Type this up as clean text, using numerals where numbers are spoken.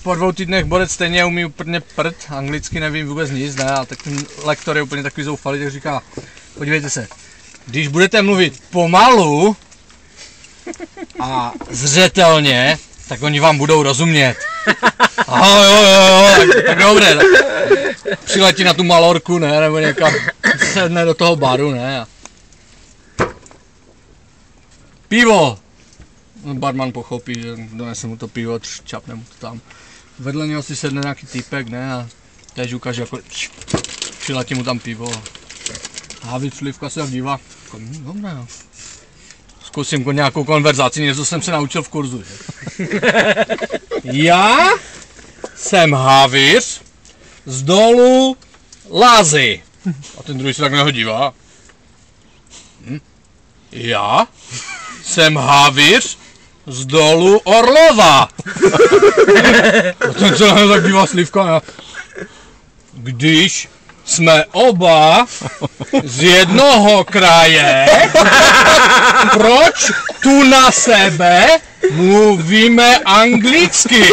po 2 týdnech Borec stejně umí úplně prd, anglicky nevím vůbec nic, ne, a tak ten lektor je úplně takový zoufalý, tak říká, podívejte se, když budete mluvit pomalu a zřetelně, tak oni vám budou rozumět. Aha, jo, tak dobré, tak přiletí na tu Malorku, ne, nebo někam, sedne do toho baru, ne. Pivo! Barman pochopí, že donese mu to pivo, čapne mu to tam. Vedle něho si sedne nějaký týpek, ne, a též ukáže, jako přiletí mu tam pivo. Havíř Slivka se tak dívá, dobré, jo. Zkusím nějakou konverzaci, něco jsem se naučil v kurzu, že? Já jsem havíř z dolu Lázy. A ten druhý se tak na něho dívá. Já jsem havíř z dolu Orlova. A ten se na něho tak dívá Slivka, ne? Když jsme oba z jednoho kraje, proč tu na sebe mluvíme anglicky?